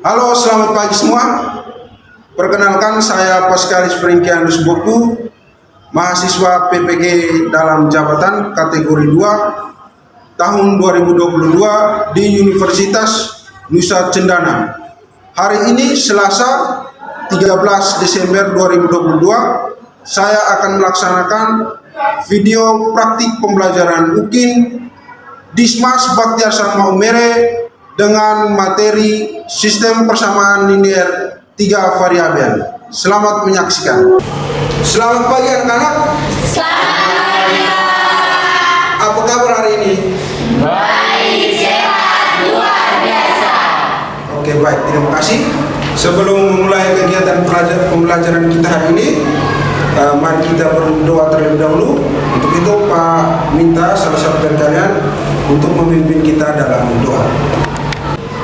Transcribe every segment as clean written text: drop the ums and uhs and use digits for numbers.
Halo, selamat pagi semua. Perkenalkan, saya Paskalis Frankianus Boku, mahasiswa PPG dalam jabatan kategori 2 tahun 2022 di Universitas Nusa Cendana. Hari ini Selasa 13 Desember 2022, saya akan melaksanakan video praktik pembelajaran UKIN Dismas Baktiar Salma Umere dengan materi sistem persamaan linear 3 variabel. Selamat menyaksikan. Selamat pagi anak-anak. Selamat pagi. Apa kabar hari ini? Baik, sehat, luar biasa. Oke, baik, terima kasih. Sebelum memulai kegiatan pembelajaran kita hari ini, mari kita berdoa terlebih dahulu. Untuk itu Pak minta salah satu dari kalian untuk memimpin kita dalam doa.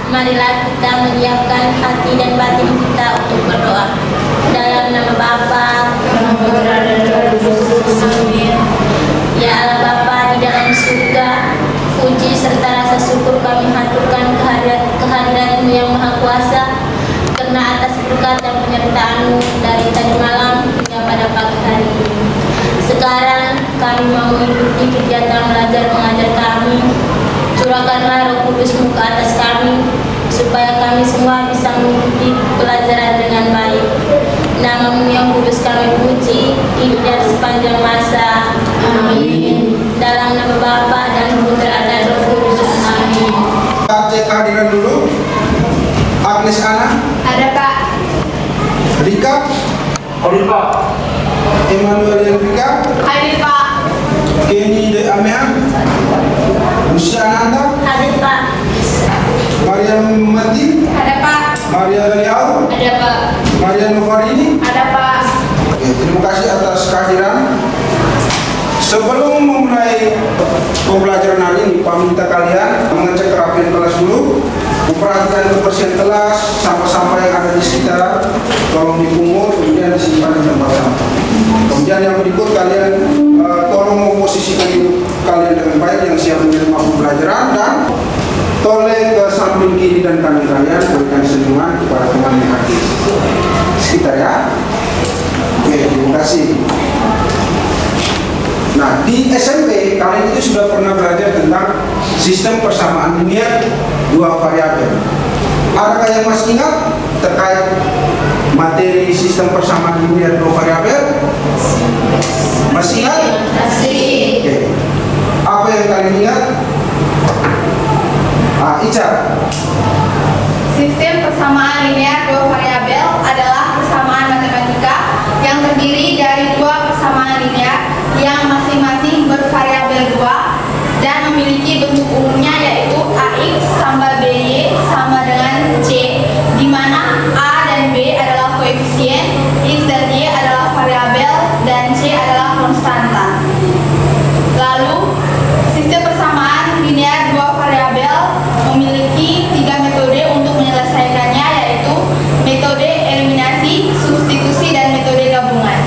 Marilah kita menyiapkan hati dan batin kita untuk berdoa. Dalam nama Bapa, Putra dan Roh Kudus. Amin. Ya Allah Bapa di dalam surga, puji serta rasa syukur kami haturkan kehadiran-Mu yang Maha Kuasa, karena atas berkat dan penyertaan-Mu dari tadi malam hingga pada pagi hari ini. Sekarang kami mau mengikuti kegiatan belajar mengajar kami. Curahkanlah Roh Kudus-Mu ke atas kami, supaya kami semua bisa mengikuti pelajaran dengan baik. Nama-Mu yang kudus kami puji, hidup dan sepanjang masa. Amin. Dalam nama Bapa dan Putra dan Roh Kudus. Amin. Kita cek kehadiran dulu. Agnes Ana, Ada Pak. Rika, Hadir Pak. Emmanuel Enrika, Hadir Pak. Kenny De Amea, Lucia Ananda, Hadir Pak. Maria Mati, Ada Pak. Maria Daniel, Ada Pak. Maria Novarini. Ada Pak. Oke, terima kasih atas kehadiran. Sebelum memulai pembelajaran hari ini, Pak minta kalian mengecek kerapian kelas dulu, memperhatikan kebersihan kelas, sampah-sampah yang ada di sekitar, tolong dipungut, kemudian disimpan di tempat sampah. Kemudian yang berikut kalian tolong memposisikan hidup kalian dengan baik yang siap menerima pembelajaran, dan toleh ke samping kiri dan kanan kalian, berikan senyuman kepada teman yang hadir sekitar ya. Oke, terima kasih. Nah, di SMP kalian itu sudah pernah belajar tentang sistem persamaan linear 2 variabel. Adakah yang masih ingat terkait materi sistem persamaan linear 2 variabel? Masih ingat? Kasih. Oke. Apa yang kalian ingat? Ica. Sistem persamaan linear 2 variabel adalah persamaan matematika yang terdiri dari 2 persamaan linear yang masing-masing bervariabel 2 dan memiliki bentuk umumnya, yaitu AX tambah BY sama dengan C, di mana A dan B adalah koefisien, X dan Y adalah variabel, dan C adalah konstanta. Lalu, sistem persamaan linear 2 variabel memiliki 3 metode untuk menyelesaikannya, yaitu metode eliminasi, substitusi, dan metode gabungan.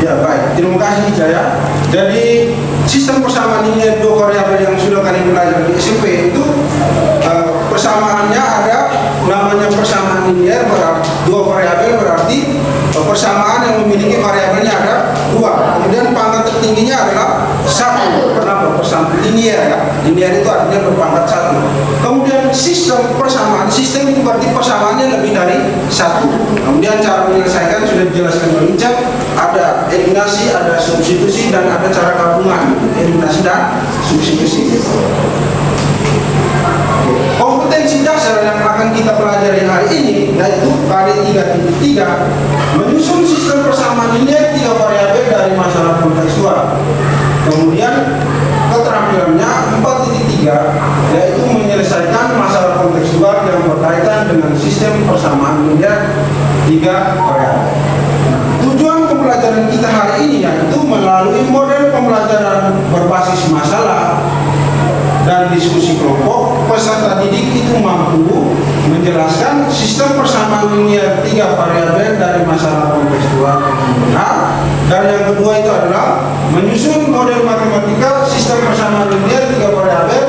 Ya, baik. Terima kasih Jaya. Jadi sistem persamaan linear 2 variabel yang sudah kalian belajar di SMP itu persamaannya ada namanya persamaan linear, berarti 2 variabel, berarti persamaan yang memiliki variabelnya ada 2. Kemudian pangkat tertingginya adalah 1. Kenapa? Persamaan linear ya. Linear itu artinya berpangkat 1. Kemudian sistem persamaan, sistem itu berarti persamaannya lebih dari 1. Kemudian cara menyelesaikan sudah dijelaskan oleh Ica. Ada eliminasi, ada substitusi, dan ada cara gabungan eliminasi dan substitusi. Kompetensi dasar yang akan kita pelajari hari ini yaitu KD 3.3, menyusun sistem persamaan linear 3 variabel dari masalah kontekstual. Kemudian keterampilannya 4.3 yaitu menyelesaikan masalah kontekstual yang berkaitan dengan sistem persamaan linear 3 variabel. Tujuan pembelajaran kita hari ini yaitu melalui model pembelajaran berbasis masalah dan diskusi kelompok, peserta didik itu mampu menjelaskan sistem persamaan linear 3 variabel dari masalah kontekstual yang benar. Dan yang kedua itu adalah menyusun model matematika sistem persamaan linear 3 variabel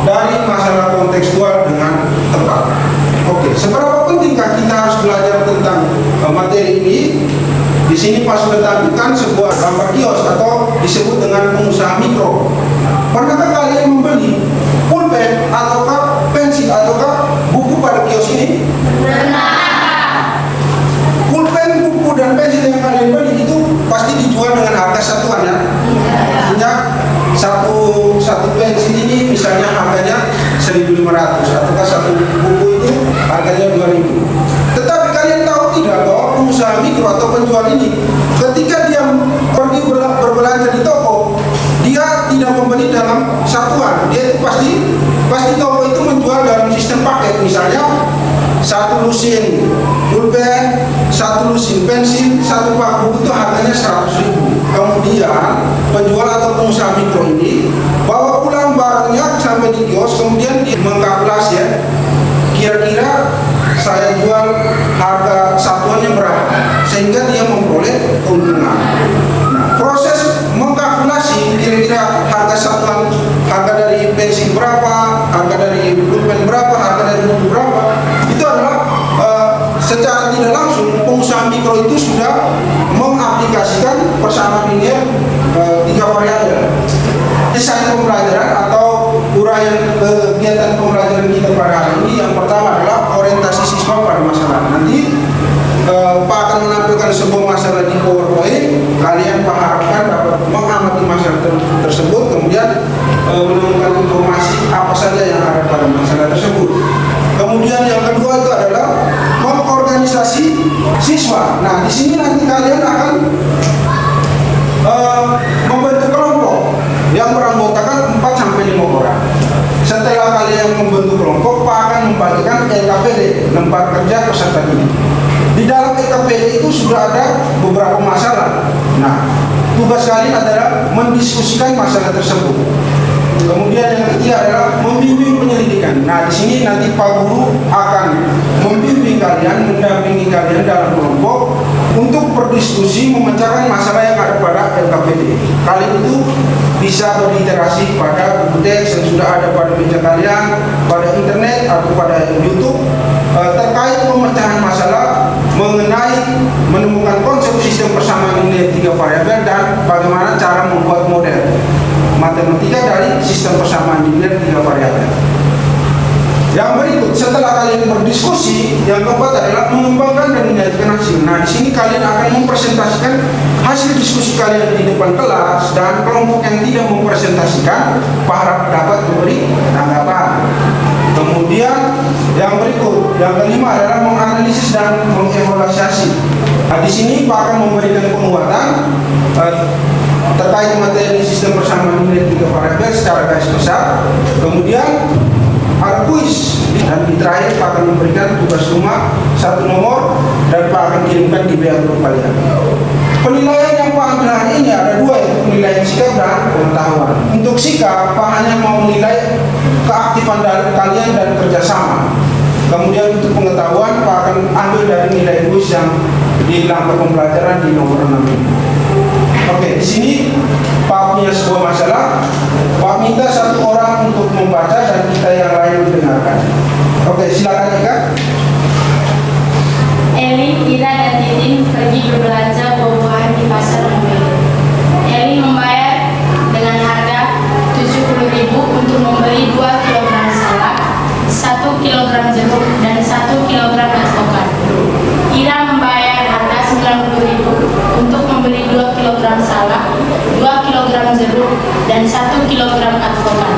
dari masalah kontekstual dengan tepat. Oke, tentang materi ini, di sini Pak sudah tampilkan sebuah gambar kios atau disebut dengan pengusaha mikro. Pernahkah kalian membeli pulpen ataukah pensil ataukah buku pada kios ini? Pulpen, buku dan pensil yang kalian beli itu pasti dijual dengan harga satuan ya. Artinya satu pensil ini misalnya harganya 1.500 ataukah satu buku itu harganya 2.000. Tetapi kalian tahu tidak bahwa pengusaha mikro atau penjual ini ketika dia pergi berbelanja di toko, dia tidak membeli dalam satuan. Dia itu pasti toko itu menjual dalam sistem paket. Misalnya satu lusin pulpen, satu lusin pensil, satu pak buku itu harganya 100.000. Kemudian penjual atau pengusaha mikro ini bawa pulang barangnya sampai di kios, kemudian dia mengkalkulasi ya, kira-kira saya jual harga satuannya berapa, sehingga dia memperoleh keuntungan. Nah, proses mengkalkulasi kira-kira harga satuan, harga dari pensil berapa, harga dari pulpen berapa, harga dari buku berapa, itu adalah secara tidak langsung pengusaha mikro itu sudah mengaplikasikan persamaan linear 3 variabel. Desain pembelajaran atau uraian kegiatan pembelajaran kita pada hari ini, yang pertama adalah orientasi siswa pada masalah. Nanti Pak akan menampilkan sebuah masalah di PowerPoint. Kalian Pak harapkan dapat mengamati masalah tersebut, kemudian menemukan informasi apa saja yang ada pada masalah tersebut. Kemudian yang kedua itu adalah mengorganisasi siswa. Nah, di sini nanti kalian akan membentuk kelompok yang beranggotakan 4-5 orang. Setelah kalian membentuk kelompok, Pak akan membagikan LKPD, lembar kerja peserta didik. Di dalam LKPD itu sudah ada beberapa masalah. Nah, tugas kalian adalah mendiskusikan masalah tersebut. Kemudian yang ketiga adalah membimbing penyelidikan. Nah, di sini nanti Pak Guru akan membimbing kalian, mendampingi kalian dalam kelompok untuk berdiskusi memecahkan masalah yang ada pada LKPD. Kalian itu bisa berliterasi pada buku teks yang sudah ada pada meja kalian, pada internet atau pada YouTube terkait pemecahan masalah mengenai menemukan konsep sistem persamaan linear 3 variabel dan bagaimana cara membuat model matematika dari sistem persamaan linear 3 variabel. Yang berikut, setelah kalian berdiskusi, yang keempat adalah mengembangkan dan menyajikan hasil. Nah, di sini kalian akan mempresentasikan hasil diskusi kalian di depan kelas, dan kelompok yang tidak mempresentasikan harap dapat memberi tanggapan. Kemudian yang berikut, yang kelima adalah menganalisis dan mengevaluasi. Nah, di sini Pak akan memberikan penguatan terkait materi sistem persamaan linear 3 variabel secara garis besar. Kemudian ada kuis, dan di terakhir Pak akan memberikan tugas rumah 1 nomor dan Pak akan kirimkan di WA grup kalian. Penilaian yang Pak ambil hari ini ada 2, yaitu penilaian sikap dan pengetahuan. Untuk sikap, Pak hanya mau menilai keaktifan dari kalian dan kerjasama. Kemudian untuk pengetahuan, Pak akan ambil dari nilai kuis yang di lampu pembelajaran di nomor 6 ini. Oke, di sini Pak punya sebuah masalah. Pak minta 1 orang untuk membaca dan kita yang lain mendengarkan. Oke, silakan Eka. Eli, Ira, dan Titin pergi berbelanja buah-buahan di pasar Membeli. Eli membayar dengan harga 70.000 untuk membeli 2 kg salak, 1 kg jeruk, dan 1 kg alpukat. Ira membayar harga 90.000 untuk membeli 2 kg salak, 2 kg jeruk, dan 1 kg alpukat.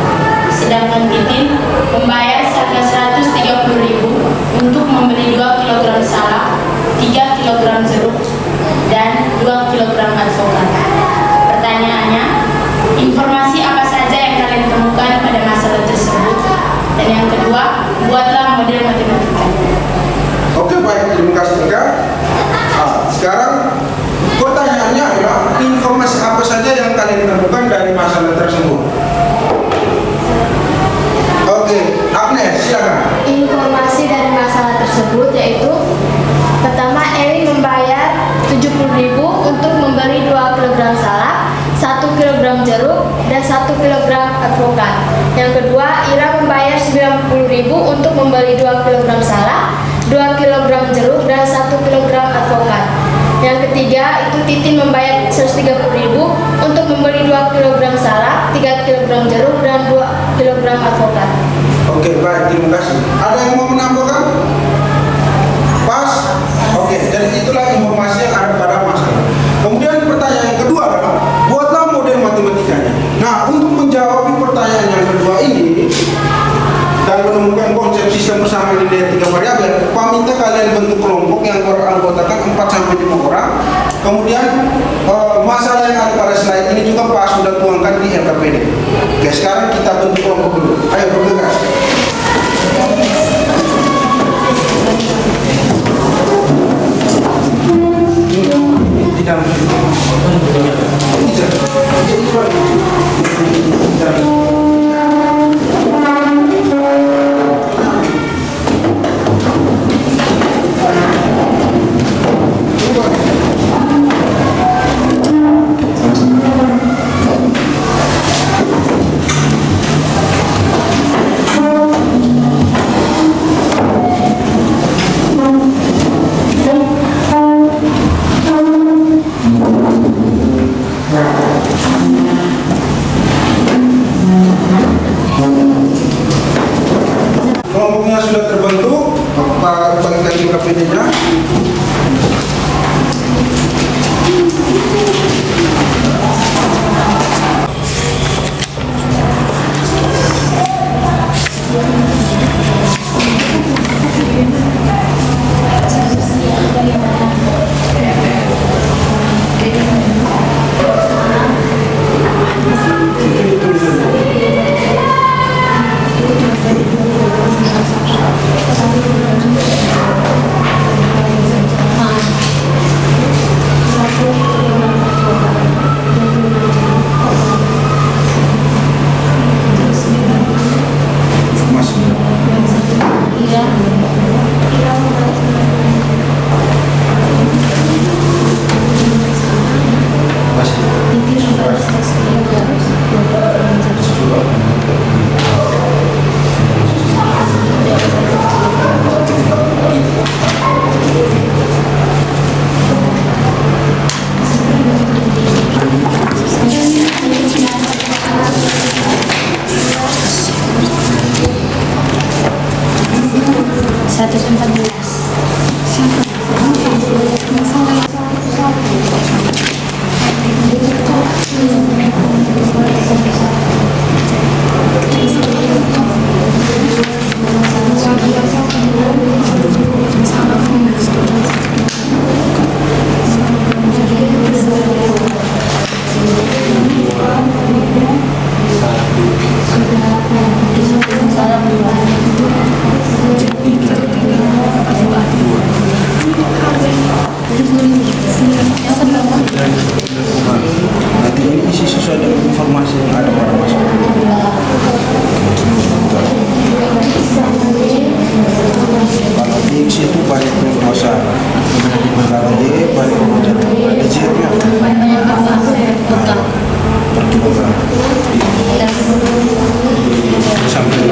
Sedangkan Titin membayar harga 130.000 untuk membeli 2 kg salak, 3 kg jeruk, dan 2 kg alpukat. Pertanyaannya, informasi apa saja yang kalian temukan pada masalah tersebut? Dan yang kedua, buatlah model matematika. Oke, baik, terima kasih Eka. Sekarang pertanyaannya adalah informasi apa saja yang kalian temukan dari masalah tersebut. Oke, Agnes, silakan. Informasi dari masalah tersebut yaitu pertama, Eli membayar 70.000 untuk membeli 2 kg salak, 1 kg jeruk, dan 1 kg alpukat. Yang kedua, Ira membayar 90.000 untuk membeli 2 kg salak, 2 kg jeruk, dan 1 kg Yang ketiga itu Titin membayar 130.000 untuk membeli 2 kg salak, 3 kg jeruk, dan 2 kg alpukat. Oke, baik, terima kasih. Ada yang mau menambahkan? Pas? Oke, jadi itulah informasi yang ada pada masalah. Kemudian pertanyaan yang kedua adalah, buatlah model matematikanya. Nah, untuk menjawab pertanyaan yang kedua ini dan menemukan konsep sistem persamaan linear 3 variabel, minta kalian bentuk kelompok yang beranggotakan 4-5 orang. Kemudian masalah yang ada pada slide ini juga Pak sudah tuangkan di LKPD. Oke, sekarang kita bentuk kelompok dulu. Ayo bergegas. Kelompoknya sudah terbentuk, Pak bagi lagi KPD-nya. Nanti ini isi sesuai dengan informasi yang ada pada masalah. Kalau di situ banyak permasalahan. Kalau D banyak permasalahan. Di Z-nya perjuangan. Sampai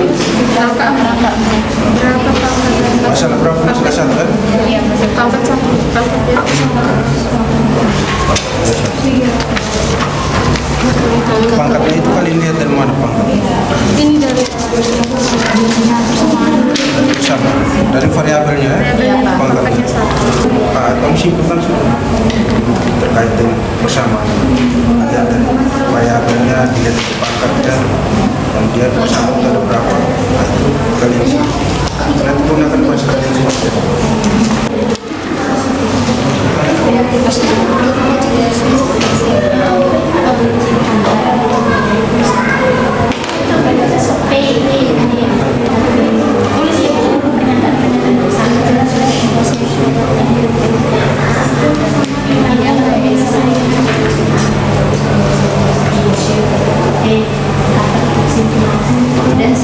masalah berapa masalah satu kan? Iya, tampak satu. Pangkatnya itu kalian lihat dari mana pangkatnya? Ini dari Sama dari variabelnya pangkatnya. Kamu simpulkan sudah terkait dengan persamaan. Ada dari variabelnya dilihat dari pangkatnya, kemudian persamaan ada berapa? Nah, itu kalian simpulkan. Nanti gunakan bahasa kalian simpulkan. Dan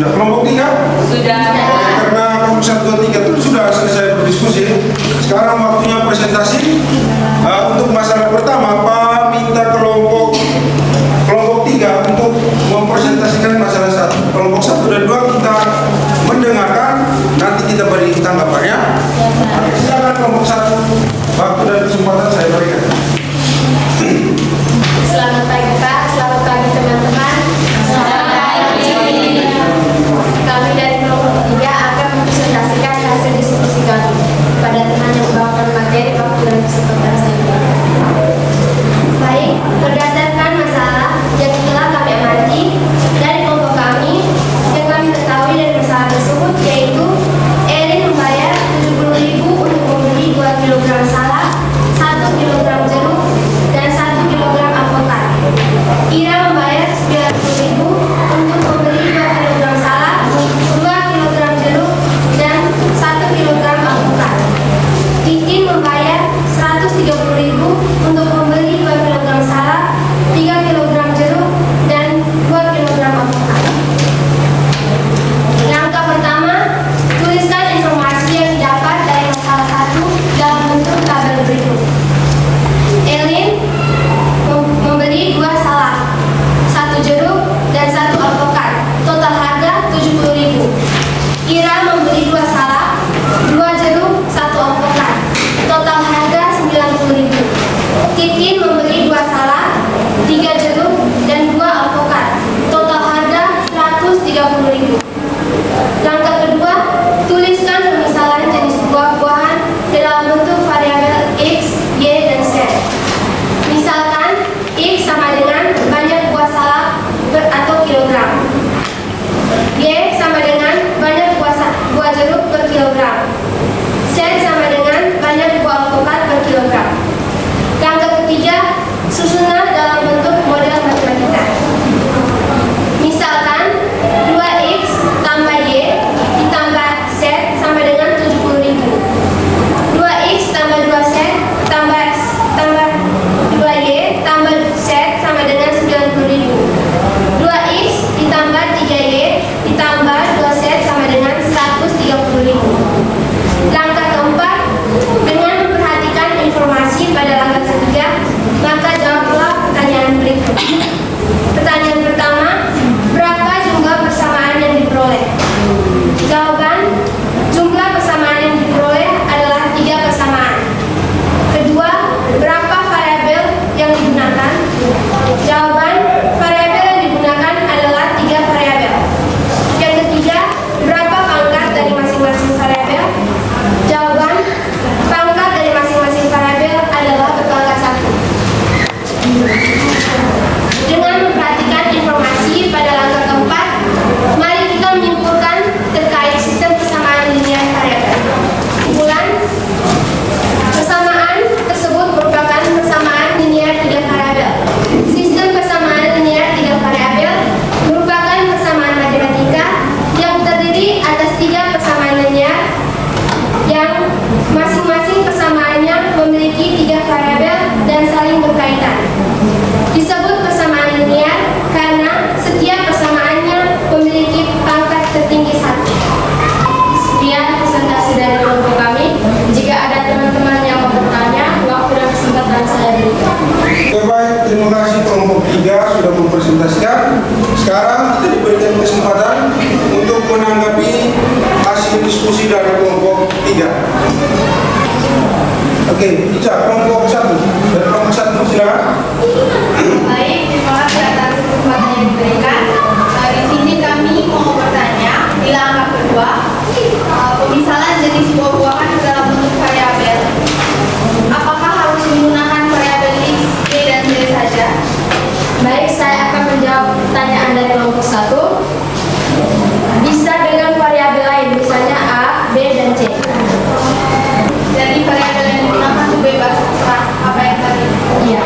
Sudah. Kelompok 3? Sudah. Karena kelompok 1, 2, 3 itu sudah selesai berdiskusi. Sekarang waktunya presentasi. Untuk masalah pertama, Pak minta kelompok 3 untuk mempresentasikan masalah 1. Kelompok 1 dan 2 kita mendengarkan, nanti kita beri tanggapannya. Silakan kelompok 1, waktu dan kesempatan saya berikan. Selamat pagi Kak, selamat pagi teman-teman. Selamat pagi. Kami dari kelompok 3 akan mempresentasikan hasil diskusi kami pada teman yang membawakan materi waktu dan kesempatan saya berikan. Baik, berdasarkan masalah yang telah kami amati dari kelompok kami, yang kami ketahui dari masalah tersebut yaitu Erin membayar 70.000 untuk membeli 2 kg salak, 1 kg jeruk, dan 1 kg alpukat. Ira membayar 90.000 untuk membeli 2 kg salak, 2 kg jeruk, dan 1 kg alpukat. Titin membayar 130.000 untuk membeli 2 kg salak, 3 kg jeruk, dan 2 kg alpukat. Langkah pertama, tuliskan informasi yang didapat dari masalah 1 dalam bentuk tabel berikut. Elin membeli 2 salak, 1 jeruk, dan 1 alpukat. Total harga 70.000. Ira membeli 2 salak, 2 jeruk, 1 alpukat. Total harga 90.000. Titin membeli 2 salak, 3 jeruk, dan 2 alpukat. Total harga 130.000. Langkah kedua, tuliskan pemisalan jenis buah-buahan dalam bentuk variabel X, Y, dan Z. Misalkan X sama dengan banyak buah salak atau kilogram, Y sama dengan banyak buah jeruk per kilogram, Z sama dengan banyak buah alpukat per kilogram. Langkah ketiga, susunan dalam bentuk model matematika. Misalkan 2X tambah Y ditambah Z sama dengan 70.000. 2X tambah 2Z tambah 2Y tambah Z sama dengan 90.000. 2X ditambah 3Y ditambah 2Z sama dengan 130.000. Langkah keempat, dengan memperhatikan informasi pada langkah ketiga, maka jawablah pertanyaan berikut. Pertanyaan pertama, berapa jumlah persamaan yang diperoleh? Jawaban, jumlah persamaan yang diperoleh adalah 3 persamaan. Kedua, berapa variabel yang digunakan? Jawaban, variabel yang digunakan adalah 3 variabel. Yang ketiga, berapa pangkat dari masing-masing variabel? Jawaban, pangkat dari masing-masing variabel adalah berpangkat 1. Dengan memperhatikan informasi pada langkah keempat, mari kita menyimpulkan terkait sistem persamaan linear variabel. Kesimpulan, persamaan tersebut merupakan persamaan linear 3 variabel. Sistem persamaan linear 3 variabel merupakan persamaan matematika yang terdiri atas 3 persamaan linear yang masing-masing persamaannya memiliki 3 variabel dan saling berkaitan. Disebut persamaan linear karena setiap persamaannya memiliki pangkat tertinggi 1. Sekian presentasi dari kelompok kami. Jika ada teman-teman yang mau bertanya, waktu dan kesempatan saya berikan. Oke, baik, terima kasih kelompok 3 sudah mempresentasikan. Sekarang kita diberikan kesempatan untuk menanggapi hasil diskusi dari kelompok 3. Oke, Ica, kelompok 1. Dari kelompok 1 silakan. Baik, terima kasih atas kesempatan yang diberikan. Di sini kami mau bertanya di langkah kedua, pemisalan jenis buah-buahan dalam bentuk variabel. Apakah harus menggunakan variabel X, Y, dan Z saja? Baik, saya akan menjawab pertanyaan dari kelompok 1. Bisa dengan variabel lain, misalnya A, B, dan C. Jadi variabel yang digunakan itu bebas terserah apa yang tadi. Iya.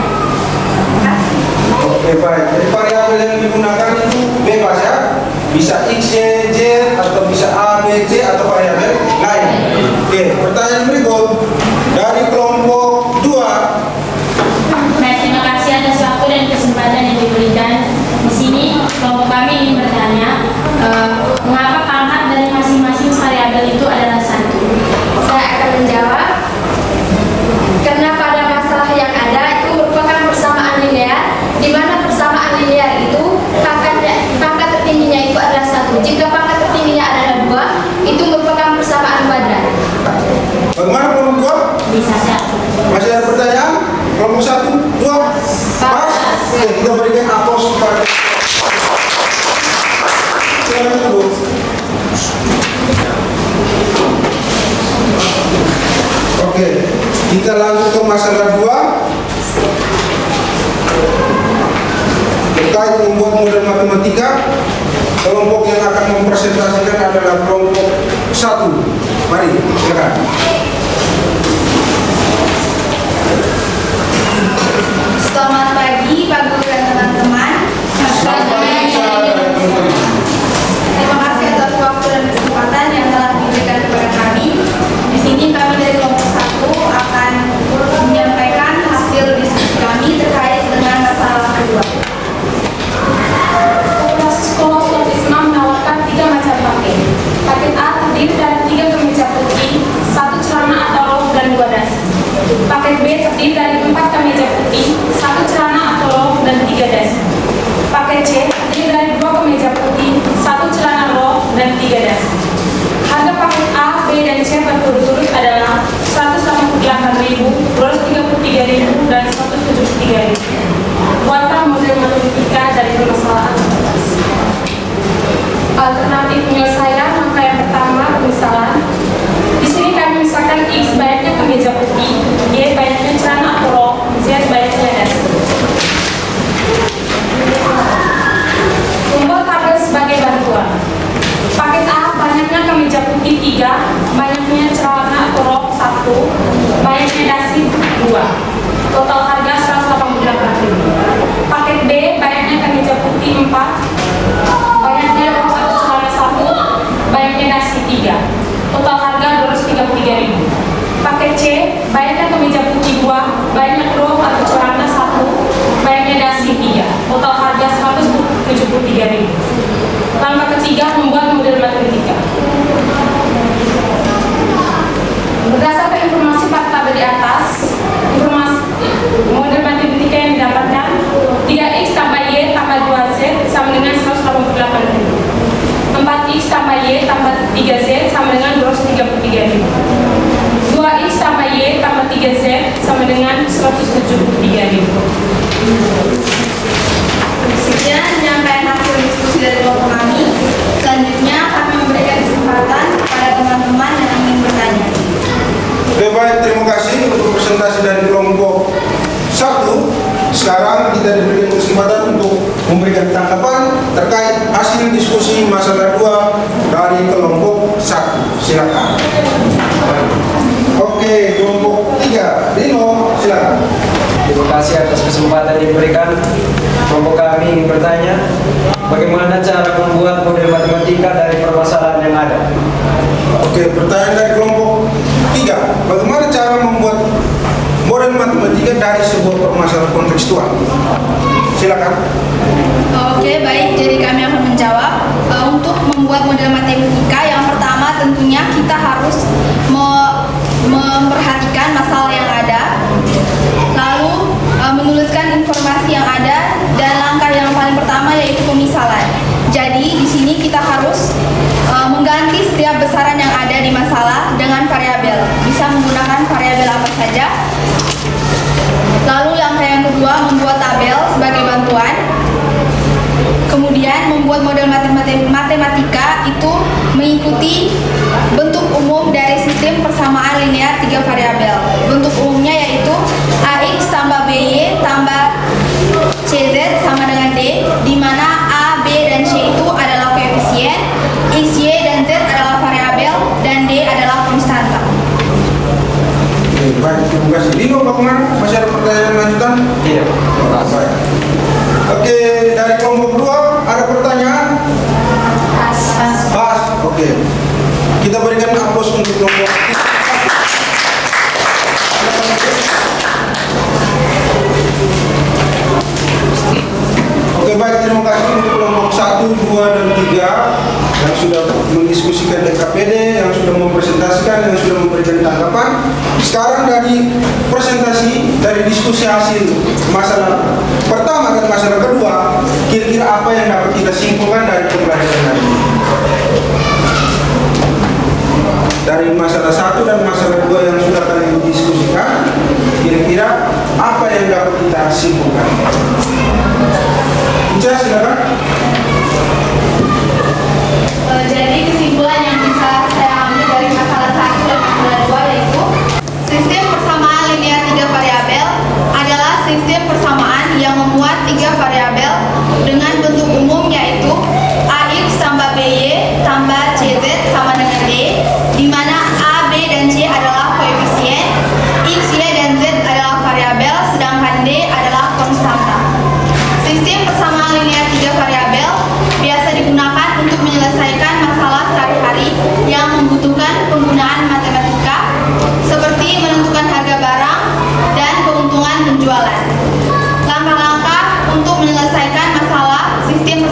Oke, baik. Jadi variabel yang digunakan itu bebas ya. Bisa X, Y, Z, atau bisa A, B, C, atau variabel lain. Oke, pertanyaan berikut dari kelompok 2. Baik, terima kasih atas waktu dan kesempatan yang diberikan. Di sini kelompok kami ingin bertanya, Bagaimana kelompok 2? Bisa siap. Masih ada pertanyaan? Kelompok 1, 2, pas. Oke, kita berikan aplaus kepada. Silakan dulu. Oke, kita lanjut ke masalah 2. Terkait membuat model matematika, kelompok yang akan mempresentasikan adalah kelompok 1. Mari, silakan. Selamat pagi Pak Guru dan teman-teman. Selamat pagi, sahabat teman-teman. Terima kasih atas waktu dan kesempatan yang telah diberikan kepada kami. Di sini kami dari kelompok 1 akan menyampaikan hasil diskusi kami terkait dengan masalah kedua. Operasi sekolah Sulawesi Islam menawarkan 3 macam paket. Paket A terdiri dari 3 kemeja putih, 1 celana atau rok dan 2 dasi. Paket B terdiri dari 4 kemeja putih, 1 celana atau rok dan 3 dasi. Paket C terdiri dari 2 kemeja putih, 1 celana rok dan 3 dasi. Harga paket A, B, dan C berturut-turut adalah 188.000, 233.000, dan 173.000. Buatlah model matematika dari permasalahan atas. Alternatif penyelesaian langkah yang pertama pemisalan. Di sini kami misalkan X banyaknya kemeja putih, Y banyaknya celana atau rok, Z banyaknya dasi. Membuat tabel sebagai bantuan. Paket A banyaknya kemeja putih 3, banyaknya celana atau rok 1, banyaknya dasi 2. Total harga 188.000. Paket B banyaknya kemeja putih 4, banyaknya rok atau celana 1, banyaknya dasi 3. Total harga 233.000. Paket C banyaknya kemeja putih 2, banyak rok atau celana 1, banyaknya dasi 3. Total harga 173.000. Langkah ketiga, membuat model matematika. Berdasarkan informasi pada tabel di atas, model matematika yang didapatkan 3x tambah y tambah 2z sama dengan 188.000. 4x tambah y tambah 3z sama dengan 233.000. 2x tambah y tambah 3z sama dengan 173.000. Sekian penyampaian hasil diskusi dari kelompok kami. Selanjutnya kami memberikan kesempatan kepada teman-teman yang ingin bertanya. Oke, baik, terima kasih untuk presentasi dari kelompok 1. Sekarang kita diberikan kesempatan untuk memberikan tanggapan terkait hasil diskusi masalah 2 dari kelompok 1. Silakan. Oke, kelompok 3. Dino, silakan. Terima kasih atas kesempatan diberikan. Kelompok kami ingin bertanya, bagaimana cara membuat model matematika dari permasalahan yang ada? Oke, pertanyaan dari kelompok 3. Bagaimana cara membuat model matematika dari sebuah permasalahan kontekstual? Silakan. Oke, baik. Jadi kami akan menjawab. Untuk membuat model matematika, yang pertama tentunya kita harus memperhatikan masalah yang ada, lalu menuliskan informasi yang ada, dan langkah yang paling pertama yaitu pemisalan. Jadi di sini kita harus mengganti setiap besaran yang ada di masalah dengan variabel. Bisa menggunakan variabel apa saja. Lalu langkah yang kedua, membuat tabel sebagai bantuan. Kemudian membuat model matematika itu mengikuti bentuk umum dari sistem persamaan linear 3 variabel. Bentuk umumnya yaitu AX tambah BY tambah CZ sama dengan D, di mana A, B, dan C itu adalah koefisien, X, Y, dan Z adalah variabel, dan D adalah konstanta. Oke, baik, terima kasih. Dino, bagaimana? Masih ada pertanyaan lanjutan? Tidak. Baik. Oke, dari kelompok 2 ada pertanyaan? Pas. Oke. Kita berikan aplaus untuk kelompok 3. Oke, baik, terima kasih untuk kelompok 1, 2, dan 3 yang sudah mendiskusikan DKPD, yang sudah mempresentasikan, yang sudah memberikan tanggapan. Sekarang dari presentasi, dari diskusi hasil masalah pertama dan masalah kedua, kira-kira apa yang dapat kita simpulkan dari pembelajaran hari ini? Dari masalah 1 dan masalah 2 yang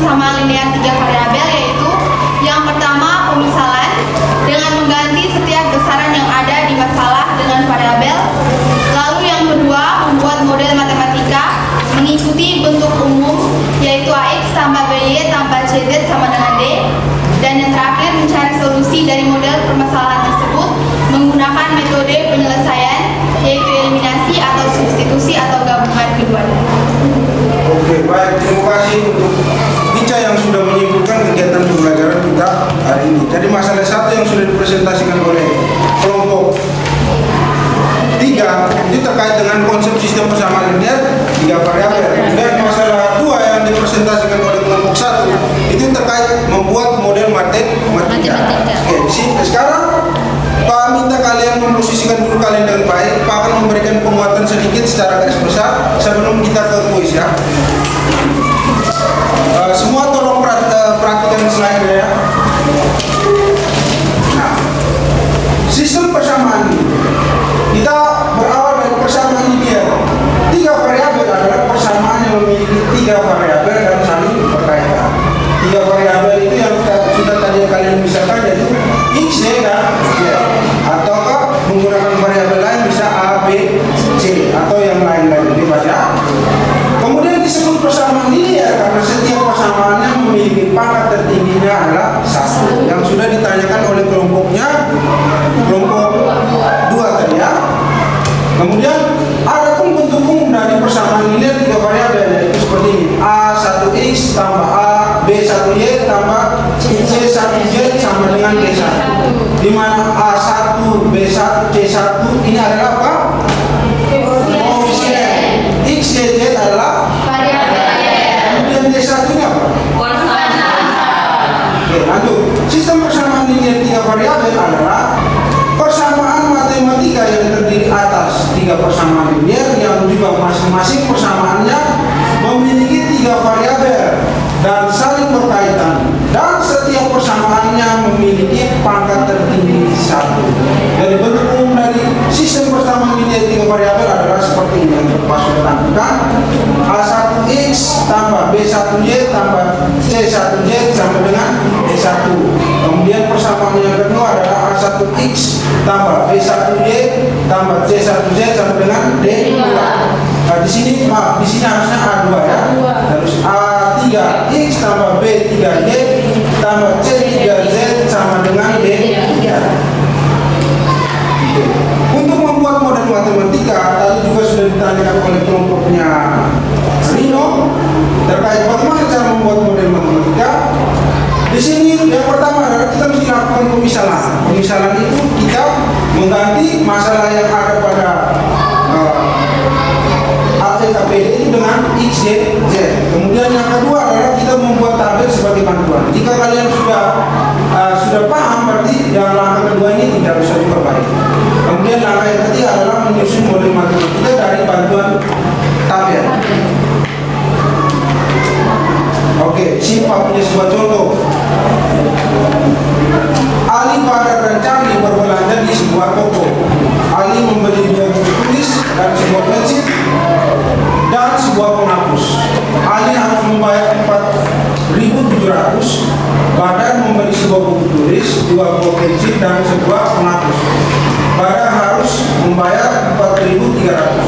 persamaan linear 3 variabel, yaitu yang pertama pemisalan dengan mengganti setiap besaran yang ada di masalah dengan variabel. Lalu yang kedua membuat model matematika mengikuti bentuk umum, yaitu AX tambah BY tambah CZ sama dengan D. Dan yang terakhir mencari solusi dari model permasalahan tersebut menggunakan metode penyelesaian, yaitu eliminasi atau substitusi atau gabungan keduanya. Oke, baik. Terima kasih untuk Ica yang sudah menyimpulkan kegiatan pembelajaran kita hari ini. Jadi masalah 1 yang sudah dipresentasikan oleh kelompok 3 itu terkait dengan konsep sistem persamaan linear 3 variabel. Dan masalah 2 yang dipresentasikan oleh kelompok 1 itu terkait membuat model matematika. Oke, sekarang Pak minta kalian memposisikan dulu kalian dengan baik. Pak akan memberikan penguatan sedikit secara garis besar sebelum kita ke kuis ya. Semua tolong perhatikan slide ya. Nah, sistem persamaan ini kita berawal dari persamaan linear. 3 variabel adalah persamaan yang memiliki 3 variabel dan saling berkaitan. 3 variabel itu yang sudah tadi kalian misalkan yaitu X, Y, dan Y. Ataukah menggunakan variabel lain bisa A, B, C atau yang lain-lain bebas ya. Kemudian disebut persamaan linear karena setiap persamaannya memiliki pangkat tertingginya adalah 1 yang sudah ditanyakan oleh kelompok 2 tadi ya. Kemudian ada pun bentuk umum dari persamaan linear 3 variabel yaitu seperti ini: A1X tambah A, B1Y tambah C1Z sama dengan D1, di mana A1, B1, C1 ini adalah apa? Koefisien. X, Y, Z adalah variabel. Kemudian D1 ini apa? Oke, lanjut. Sistem persamaan linear 3 variabel adalah persamaan matematika yang terdiri atas 3 persamaan linear yang juga masing-masing persamaannya memiliki 3 variabel dan saling berkaitan, dan setiap persamaannya memiliki pangkat tertinggi 1. Jadi bentuk umum dari sistem persamaan linear 3 variabel adalah seperti ini yang Pak sudah tampilkan: A1X tambah B1Y tambah C1Z sama dengan D1. Kemudian persamaan yang kedua adalah A1X tambah B1Y tambah C1Z sama dengan D2. Nah, di sini harusnya A2 ya. Terus A3X tambah B3Y tambah C3Z sama dengan D3. Untuk membuat model matematika tadi juga sudah ditanyakan oleh kelompoknya Rino terkait bagaimana cara membuat model matematika. Di sini yang pertama adalah kita mesti lakukan pemisalan. Pemisalan itu kita mengganti masalah yang ada pada APKPD itu dengan X, Y, Z. Kemudian yang kedua adalah kita membuat tabel sebagai bantuan. Jika kalian sudah paham, berarti yang langkah kedua ini tidak bisa diperbaiki. Kemudian langkah yang ketiga adalah menyusun model matematika dari bantuan tabel. Oke, Pak punya sebuah contoh. Ali, Badar, dan Charlie berbelanja di sebuah toko. Ali membeli 2 buku tulis dan sebuah pensil dan sebuah penghapus. Ali harus membayar 4.700. Badar membeli sebuah buku tulis, 2 buah pensil dan sebuah penghapus. Badar harus membayar 4.300.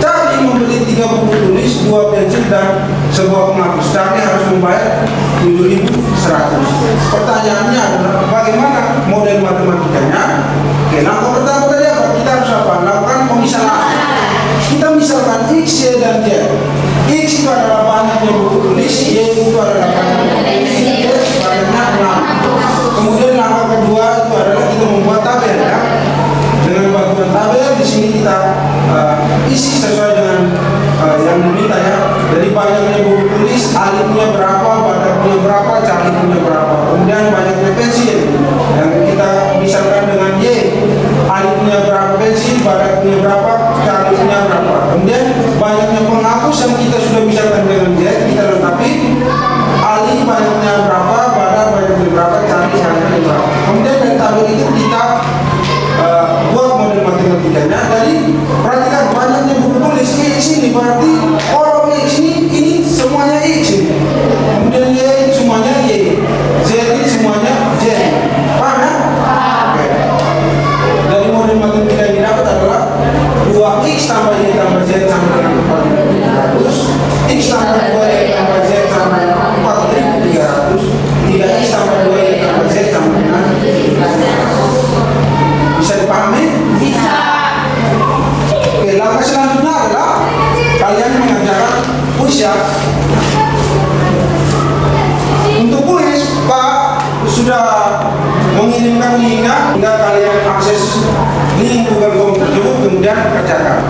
Charlie membeli 3 buku tulis, 2 pensil dan sebuah penghapus. Charlie harus membayar 7.100. Pertanyaannya adalah bagaimana model matematikanya? Oke, langkah pertama tadi apa? Kita harus apa? Lakukan pemisahan. Kita misalkan X, Y, dan Z. X itu adalah banyaknya buku tulis, Y itu adalah banyaknya pensil, banyaknya 6. Kemudian langkah kedua itu adalah kita membuat tabel ya. Dengan bantuan tabel di sini kita isi sesuai dengan yang diminta ya. Jadi banyaknya buku tulis, Ali punya berapa, Badar punya berapa, Charlie punya berapa. Kemudian banyaknya pensil yang kita misalkan dengan Y. Ali punya berapa pensil, Badar punya berapa, Charlie punya berapa. Kemudian banyaknya penghapus yang kita sudah misalkan dengan Z, kita lengkapi. Ali banyaknya berapa, Badar banyaknya berapa, Charlie banyaknya berapa. Kemudian dari tabel itu kita buat model matematikanya. Jadi perhatikan banyaknya buku tulis X ini berarti kolom X ini semuanya X ini. sudah mengirimkan linknya, tinggal kalian akses link Google Form tersebut kemudian kerjakan.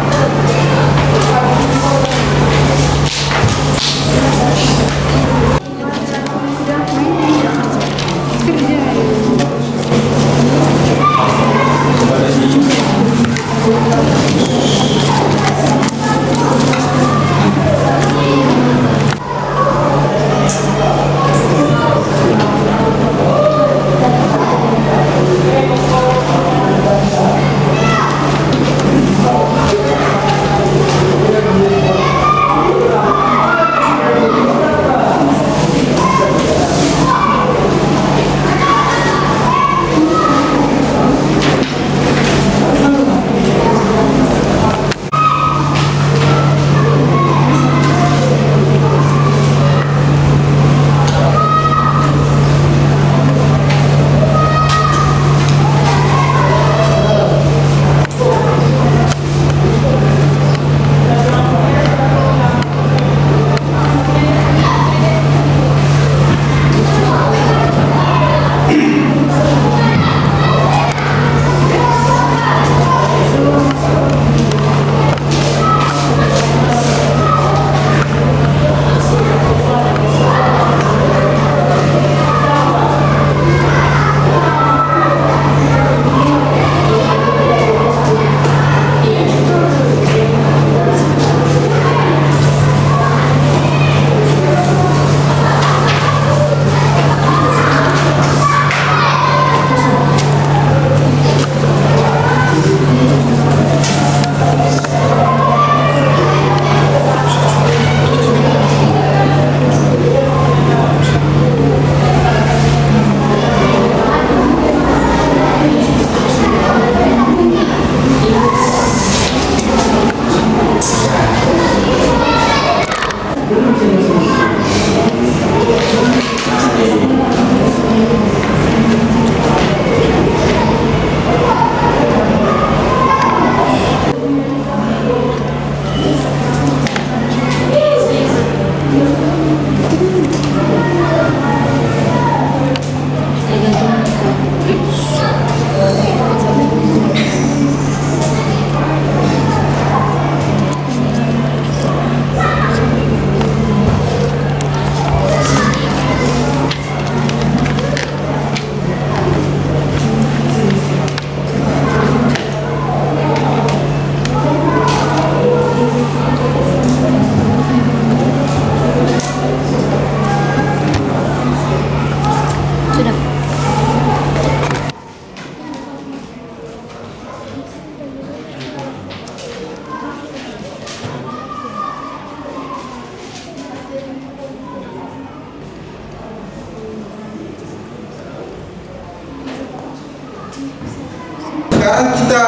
Sekarang kita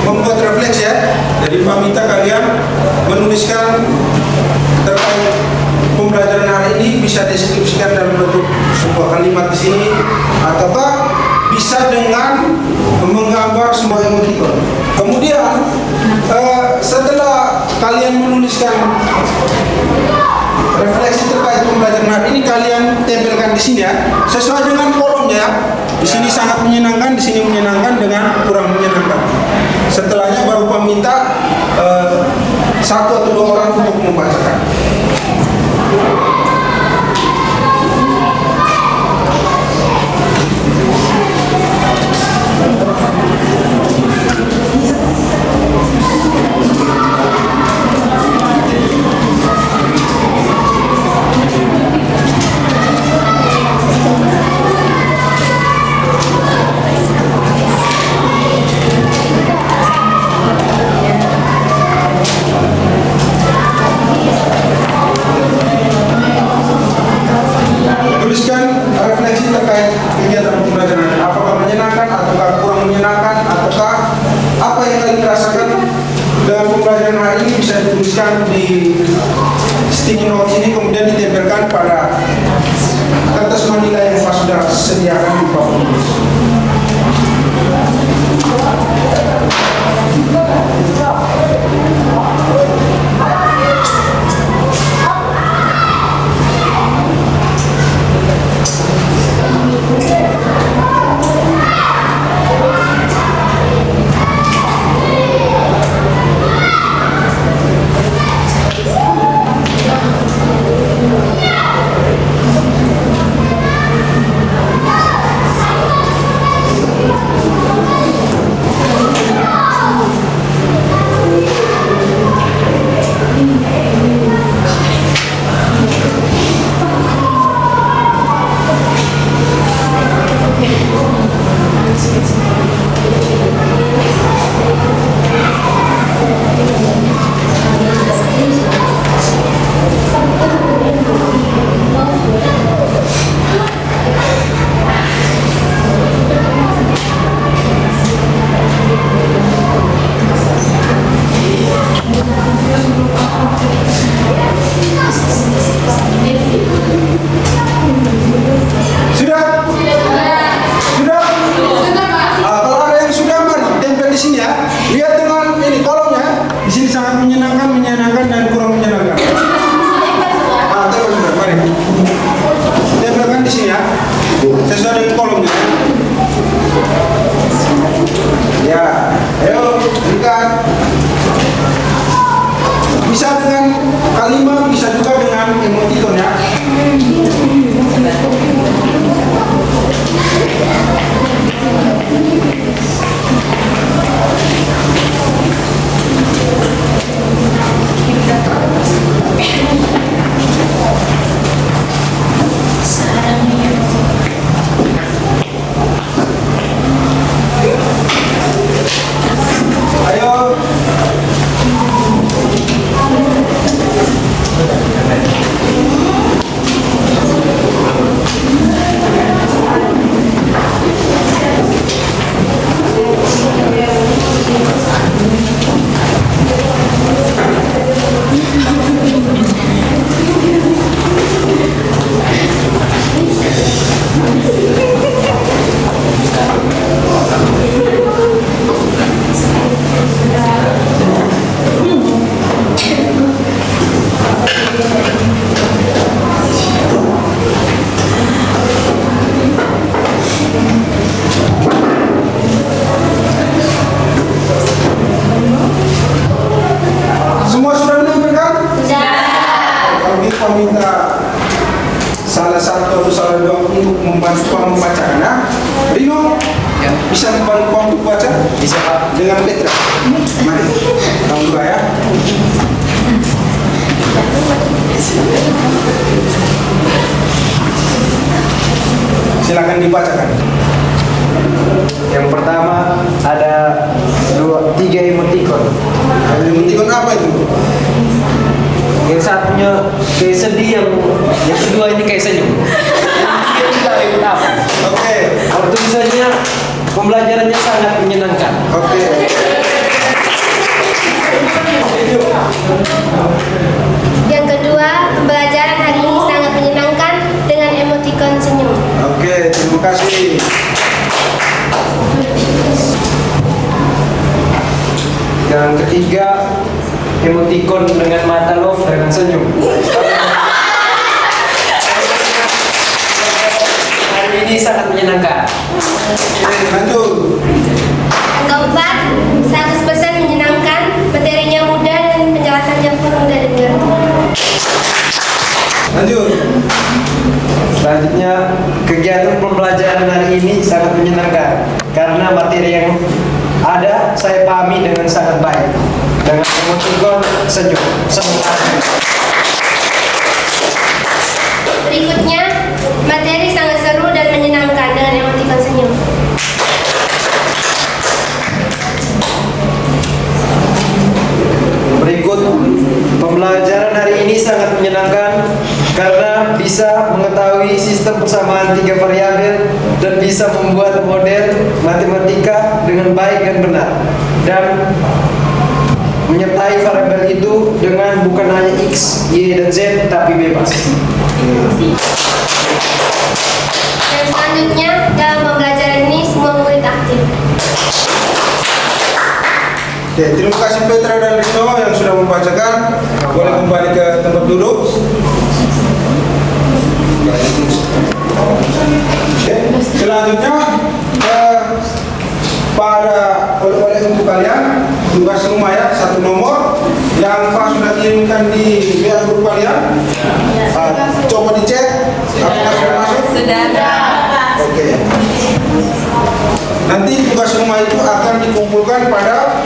membuat refleks ya. Jadi Pak minta kalian menuliskan terkait pembelajaran hari ini, bisa deskripsikan dalam bentuk sebuah kalimat di sini, ataukah bisa dengan menggambar sebuah emoticon. Kemudian setelah kalian menuliskan refleksi terkait pembelajaran hari ini, kalian tempelkan di sini ya, sesuai dengan kolomnya. Di sini sangat menyenangkan, di sini menyenangkan dengan kurang menyenangkan. Setelahnya baru peminta satu atau dua orang untuk membacakan. Tuliskan refleksi terkait kegiatan pembelajaran, apakah menyenangkan ataukah kurang menyenangkan, ataukah apa yang kalian rasakan dengan pembelajaran hari ini, bisa dituliskan di sticky notes ini, kemudian ditempelkan pada kertas manila yang Pak sudah sediakan di bawah tulis. Bisa dengan kolomnya. Ya, ayo berikan. Bisa dengan kalimat, bisa juga dengan emoticon ya. Ayo. Semua sudah menyampaikan? Kalau kita minta salah satu atau salah dua untuk membantu kamu membacakan ya. Rino, bisa membantu kamu baca? Bisa Pak. Dengan Petra. Mari, kamu dua ya. Silakan dibacakan. Yang pertama ada 3 emoticon. Emoticon apa itu? Yang satunya kayak sedih, yang kedua ini kayak senyum. Yang ketiga itu apa? Oke. Kalau tulisannya pembelajarannya sangat menyenangkan. Oke. Yang kedua, pembelajaran hari ini sangat menyenangkan dengan emoticon senyum. Oke, terima kasih. Yang ketiga emoticon dengan mata love dengan senyum. Hari ini sangat menyenangkan. Oke, lanjut. Yang keempat, 100% menyenangkan, materinya mudah dan penjelasannya pun mudah dimengerti. Lanjut. Selanjutnya, kegiatan pembelajaran hari ini sangat menyenangkan karena materi yang ada saya pahami dengan sangat baik. Dengan emoticon senyum. Berikutnya, materi sangat seru dan menyenangkan dengan emoticon senyum. Berikut, pembelajaran hari ini sangat menyenangkan karena bisa mengetahui sistem persamaan 3 variabel dan bisa membuat model matematika dengan baik dan benar, dan menyertai variabel itu dengan bukan hanya X, Y, dan Z tapi bebas. Dan selanjutnya, dalam pembelajaran ini semua murid aktif. Oke, terima kasih Petra dan Rino yang sudah membacakan. Boleh kembali ke tempat duduk. Oke, selanjutnya pada oleh untuk kalian tugas rumah ya, 1 nomor yang Pak sudah kirimkan di WA grup kalian. Coba dicek apakah sudah masuk. Sudah. Oke. Nanti tugas rumah itu akan dikumpulkan pada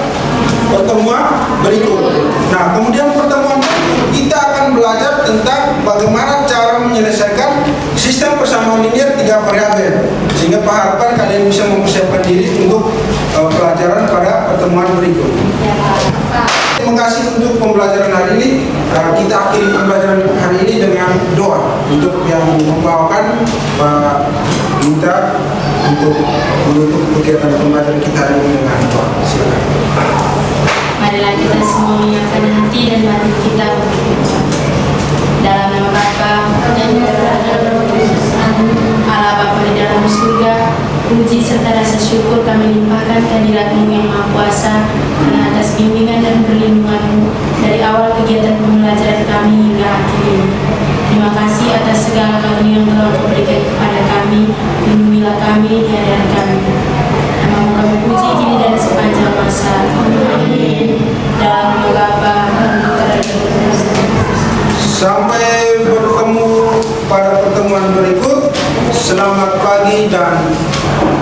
pertemuan berikut. Nah, kemudian pertemuan berikut kita akan belajar tentang bagaimana cara menyelesaikan sistem persamaan linear 3 variabel, sehingga Pak harapan kalian bisa mempersiapkan diri untuk pelajaran pada pertemuan berikut. Terima kasih untuk pembelajaran hari ini. Kita akhiri pembelajaran hari ini dengan doa. Untuk yang membawakan, Pak minta untuk menutup kegiatan pembelajaran kita hari ini dengan doa. Silakan. Marilah kita semua menyiapkan hati dan batin kita dalam nama Bapa dan Allah Bapa di dalam surga. Puji serta rasa syukur kami limpahkan kehadirat-Mu yang Maha Kuasa karena atas bimbingan dan perlindungan-Mu dari awal kegiatan pembelajaran kami hingga akhir ini. Terima kasih atas segala karunia yang telah Kau berikan kepada kami kami, lindungilah kami di hari kami. Namamu kami puji kini dan sepanjang masa. Amin. Dalam nama Bapa dan Putra dan Roh Kudus. Sampai bertemu pada pertemuan berikut. Selamat pagi dan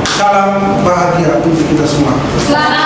salam bahagia untuk kita semua. Selamat